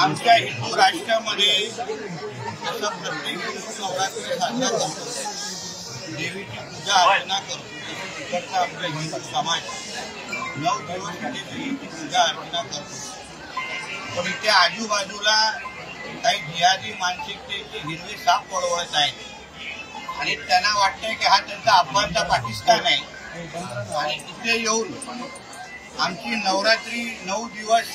आमच्या हिंदू राष्ट्रामध्ये जसं प्रत्येक नवरात्र साजरा करतो, देवीची पूजा अर्चना करतो, तिकडचा आपला हिंदू समाज 9 दिवस देवीची पूजा अर्चना करतो। पण इथे आजूबाजूला काही जिहादी मानसिकतेचे हिरवे साप वळवत आहेत आणि त्यांना वाटतंय की हा त्यांचा अफगाणचा पाकिस्तान आहे आणि इथे येऊन आमची नवरात्री 9 दिवस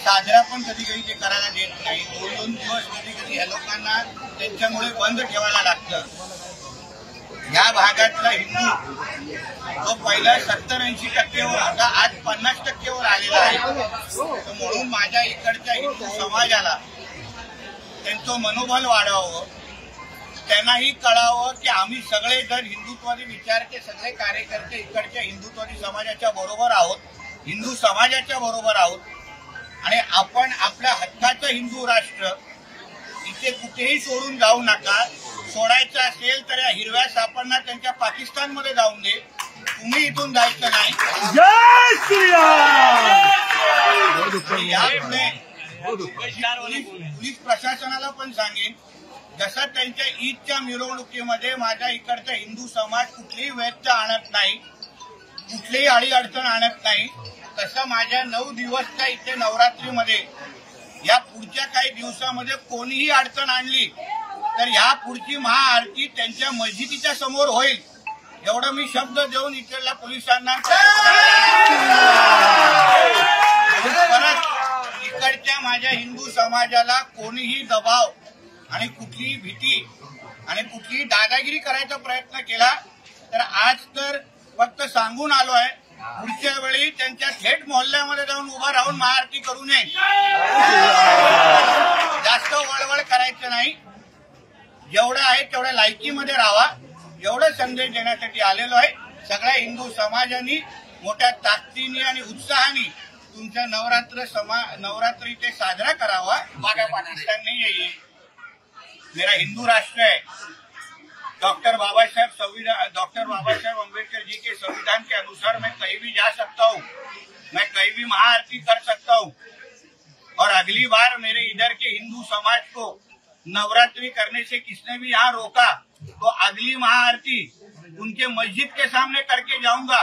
साजरा पण कधी कधी ते करायला देत नाही। 2-2 दिवस कधी कधी ह्या लोकांना त्यांच्यामुळे बंद ठेवायला लागतं। या भागातला हिंदू जो पहिला 70-80% होता आज 50% आलेला आहे। तर म्हणून माझ्या इकडच्या हिंदू समाजाला त्यांचं मनोबल वाढवावं, त्यांनाही कळावं की आम्ही सगळे जण हिंदुत्वादी विचारचे सगळे कार्यकर्ते इकडच्या हिंदुत्वादी समाजाच्या बरोबर आहोत, हिंदू समाजाच्या बरोबर आहोत आणि आपण आपल्या हक्काचं हिंदू राष्ट्र इथे कुठेही सोडून जाऊ नका। सोडायचं असेल तर या हिरव्या सापांना त्यांच्या पाकिस्तानमध्ये जाऊन दे, तुम्ही इथून जायचं नाही। यापुढे पोलीस प्रशासनाला पण सांगेन, जसं त्यांच्या ईदच्या मिरवणुकीमध्ये माझ्या इकडचा हिंदू समाज कुठलीही व्यक्त आणत नाही, कुठलीही अडीअडचण आणत नाही, तसं माझ्या 9 दिवसच्या इथे नवरात्रीमध्ये या पुढच्या काही दिवसामध्ये कोणीही अडचण आणली तर या पुढची महाआरती त्यांच्या मस्जिदीच्या समोर होईल, एवढं मी शब्द देऊन इकडल्या पोलिसांना परत इकडच्या माझ्या हिंदू समाजाला कोणीही दबाव आणि कुठलीही भीती आणि कुठलीही दादागिरी करायचा प्रयत्न केला तर आज तर फक्त सांगून आलो आहे, पुढच्या वेळी त्यांच्या थेट मोहल्ल्यामध्ये जाऊन उभा राहून महाआरती करू नये। जास्त वळवळ करायचं नाही, जेवढं आहे तेवढ्या लायकीमध्ये राहावा, एवढं संदेश देण्यासाठी आलेलो आहे। सगळ्या हिंदू समाजाने मोठ्या ताकदीने आणि उत्साहाने तुमच्या नवरात्री ते साजरा करावा। माझा पाकिस्तान नहीं है ये, मेरा हिंदू राष्ट्र है। डॉक्टर बाबा साहेब अम्बेडकर जी के संविधान के अनुसार मैं कहीं भी जा सकता हूँ, मैं कहीं भी महाआरती कर सकता हूँ और अगली बार मेरे इधर के हिंदू समाज को नवरात्रि करने से किसने भी यहाँ रोका तो अगली महाआरती उनके मस्जिद के सामने करके जाऊंगा।